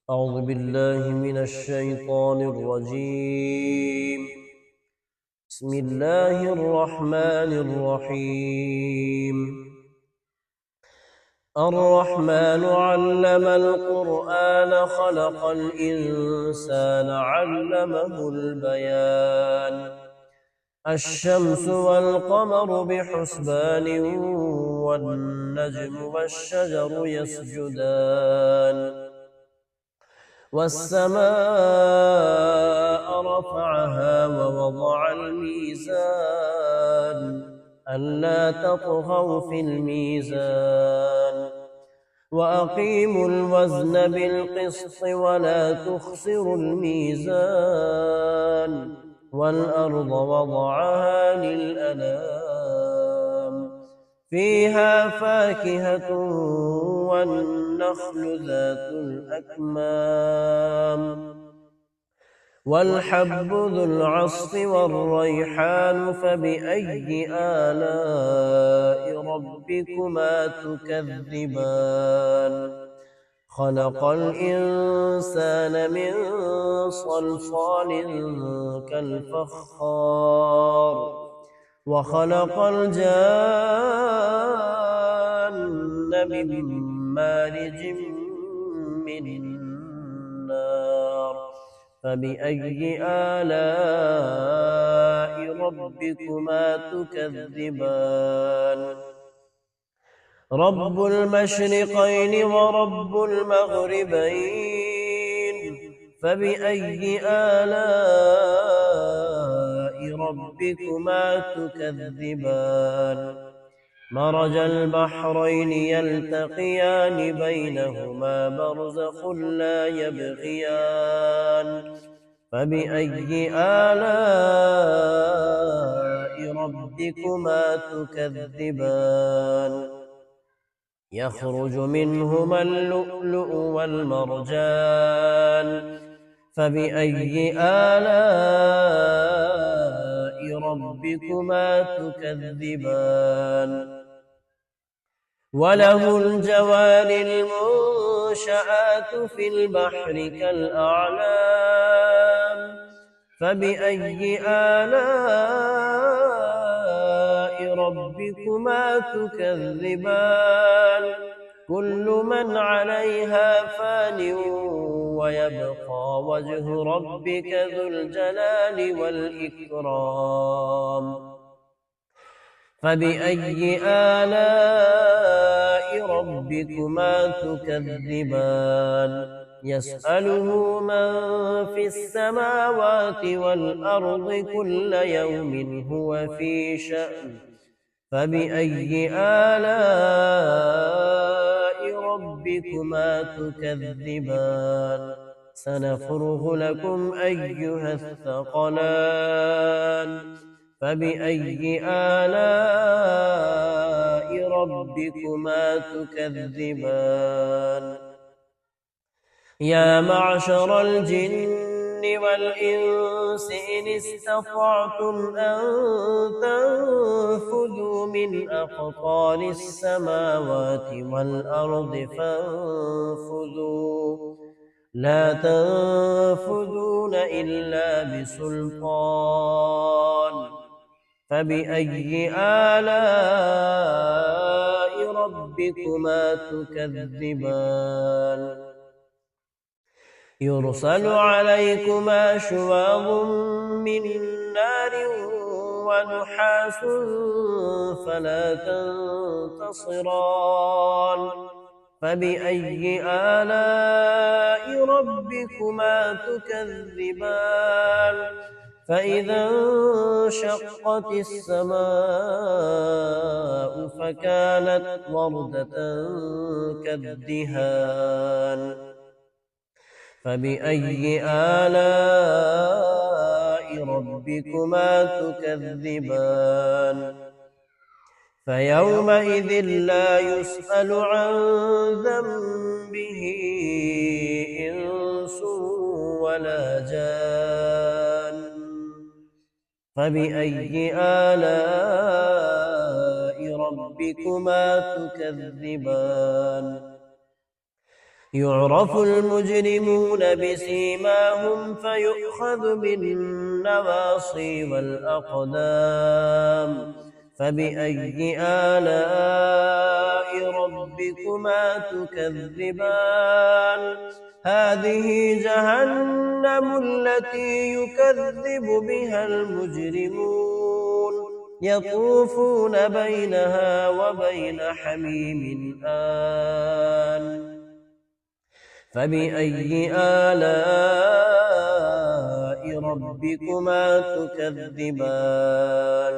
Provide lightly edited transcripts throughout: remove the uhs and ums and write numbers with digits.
أعوذ بالله من الشيطان الرجيم. بسم الله الرحمن الرحيم. الرحمن علم القرآن خلق الإنسان علمه البيان. الشمس والقمر بحسبان والنجم والشجر يسجدان والسماء رفعها ووضع الميزان ألا تطغوا في الميزان وأقيموا الوزن بالقسط ولا تخسروا الميزان والأرض وضعها للأنام فيها فاكهة والنخل ذات الأكمام والحب ذو العصف والريحان فبأي آلاء ربكما تكذبان خلق الإنسان من صلصال كالفخار وخلق الجان من مارج من النار فبأي آلاء ربكما تكذبان رب المشرقين ورب المغربين فبأي آلاء ربكما تكذبان مرج البحرين يلتقيان بينهما برزخ لا يبغيان فبأي آلاء ربكما تكذبان يخرج منهما اللؤلؤ والمرجان فبأي آلاء ربكما تكذبان وله الجوار المنشآت في البحر كالأعلام فبأي آلاء ربكما تكذبان كل من عليها فان ويبقى وجه ربك ذو الجلال والإكرام فبأي آلاء ربكما تكذبان يسأله من في السماوات والأرض كل يوم هو في شأن فبأي آلاء ربكما تكذبان سنفرغ لكم أيها الثقلان فبأي آلاء ربكما تكذبان يا معشر الجن والإنس إن استطعتم أن تنفذوا من أقطار السماوات والأرض فانفذوا لا تنفذون إلا بسلطان فبأي آلاء ربكما تكذبان يرسل عليكما شواظ من نار ونحاس فلا تنتصران فبأي آلاء ربكما تكذبان فإذا انشقت السماء فكانت وردة كالدهان فبأي آلاء ربكما تكذبان فيومئذ لا يسأل عن ذنبه إنس ولا جان فبأي آلاء ربكما تكذبان يعرف المجرمون بسيماهم فيؤخذ بالنواصي والأقدام فبأي آلاء ربكما تكذبان هذه جهنم التي يكذب بها المجرمون يطوفون بينها وبين حميم آن فبأي آلاء ربكما تكذبان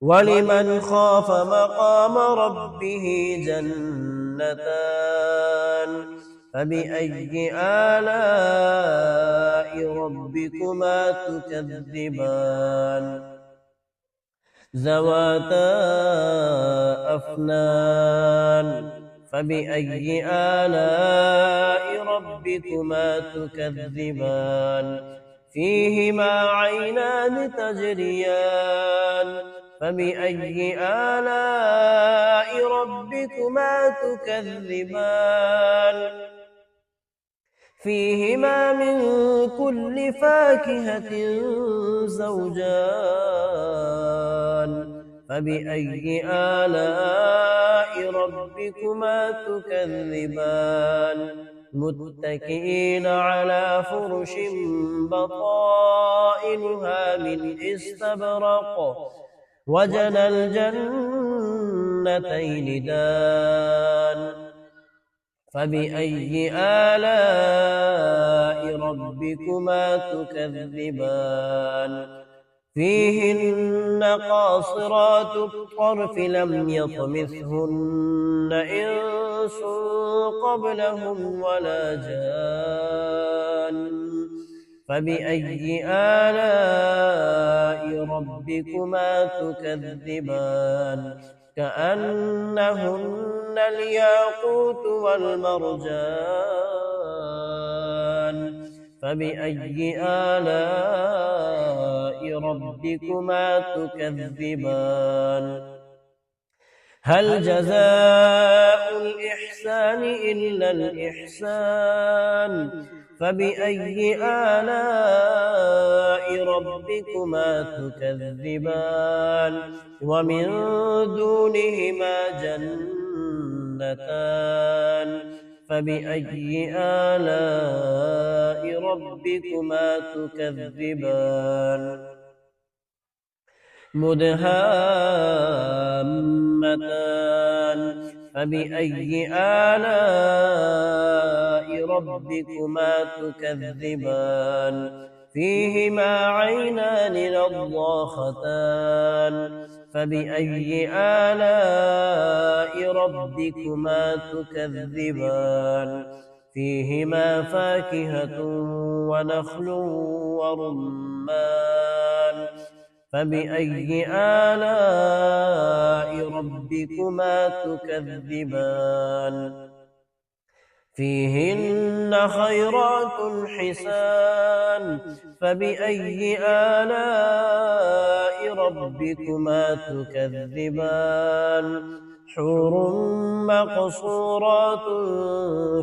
ولمن خاف مقام ربه جنتان فبأي آلاء ربكما تكذبان ذواتا أفنان فبأي آلاء ربكما تكذبان فيهما عينان تجريان فبأي آلاء ربكما تكذبان فيهما من كل فاكهة زوجان فبأي آلاء ربكما تكذبان متكئين على فرش بطائنها من استبرق وجنى الجنتين دان فبأي آلاء ربكما تكذبان فيهن قاصرات الطرف لم يطمثهن إنس قبلهم ولا جان فبأي آلاء ربكما تكذبان كأنهن الياقوت والمرجان فبأي آلاء ربكما تكذبان هل جزاء الإحسان إلا الإحسان فبأي آلاء ربكما تكذبان ومن دونهما جنتان فبأي آلاء ربكما تكذبان مدهامتان فبأي آلاء ربكما تكذبان فيهما عينان نضاختان فبأي آلاء ربكما تكذبان فيهما فاكهة ونخل ورمان فبأي آلاء ربكما تكذبان فيهن خيرات حسان فبأي آلاء ربكما تكذبان حور مقصورات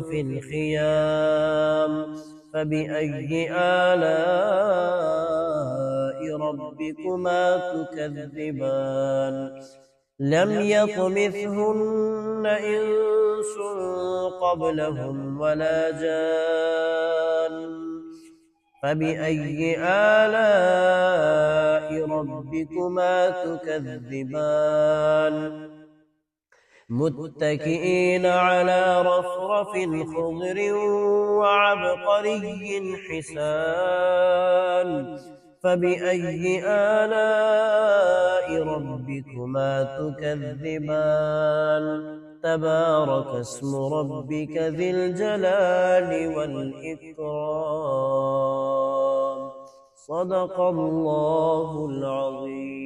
في الخيام فبأي آلاء ربكما تكذبان لم يطمثهن إنس قبلهم ولا جان فبأي آلاء ربكما تكذبان متكئين على رفرف خضر وعبقري حسان فبأي آلاء ربكما تكذبان تبارك اسم ربك ذي الجلال والإكرام صدق الله العظيم.